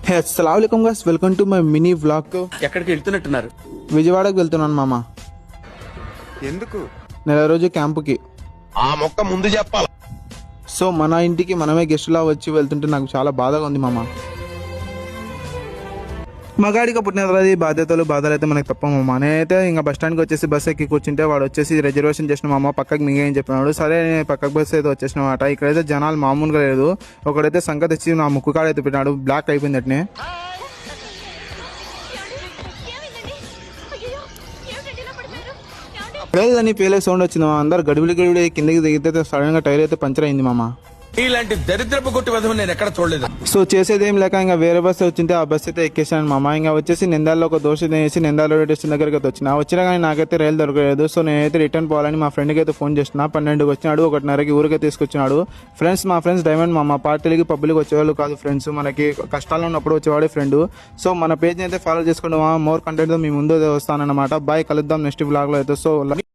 హే అస్సలాముఅలైకుం guys, welcome to my mini vlog. ఎక్కడికి వెళ్తున్నట్టున్నారు? విజయవాడకు వెళ్తున్నాను మామ. ఎందుకు? నెల రోజు క్యాంపుకి. ఆ మొక్క ముందు చెప్పాలి. సో మన ఇంటికి మనమే గెస్టులా వచ్చి వెళ్తుంటే నాకు చాలా బాధగా ఉంది మామ. మగాడిగా పుట్టిన తర్వాత ఈ బాధలు అయితే మనకు తప్ప మామ. నేనైతే ఇంకా బస్ స్టాండ్కి వచ్చేసి బస్ ఎక్కి కూర్చుంటే వాడు వచ్చేసి రిజర్వేషన్ చేసిన మామ పక్కకి మింగేయని చెప్పినాడు. సరే నేను పక్కకు బస్సు అయితే వచ్చేసినమాట. ఇక్కడైతే జనాలు మామూలుగా లేదు. ఒకడైతే సంగతి తెచ్చి నా ముక్కు కాడ అయితే పెట్టినాడు. బ్లాక్ అయిపోయింది అట్నే. లేదని పేలే సౌండ్ వచ్చింది మామ. అందరు గడిబిడి కిందకి దిగితే సడన్ గా టైర్ అయితే పంచర్ అయింది మామ. ఇలాంటి దరిద్రపు కొట్టి వధవు నేను ఎక్కడ చూడలేదు. సో చేసేది ఏం లేక ఇంకా వేరే బస్సు వచ్చింటే ఆ బస్సు అయితే ఎక్కేసాను మామ. ఇంకా వచ్చేసి నిందాల్లో ఒక దోశ తినేసి నిందాల్లో స్టేషన్ దగ్గరికి అయితే వచ్చినా కానీ నాకైతే రైలు దొరకలేదు. సో నేనైతే రిటర్న్ పోవాలని మా ఫ్రెండ్కి అయితే ఫోన్ చేస్తున్నా. 12కి వచ్చినాడు, 1:30కి ఊరికే తీసుకొచ్చినాడు. మా ఫ్రెండ్స్ డైమండ్ మామ. పార్టీలకి పబ్లిక్ వచ్చేవాళ్ళు కాదు ఫ్రెండ్స్, మనకి కష్టాల్లో ఉన్నప్పుడు వచ్చేవాడే ఫ్రెండ్. సో మన పేజ్ని అయితే ఫాలో చేసుకోండి మామ. మోర్ కంటెంట్తో మీ ముందు వస్తానన్నమాట. బాయ్, కలుద్దాం నెక్స్ట్ బ్లాగ్లో అయితే. సో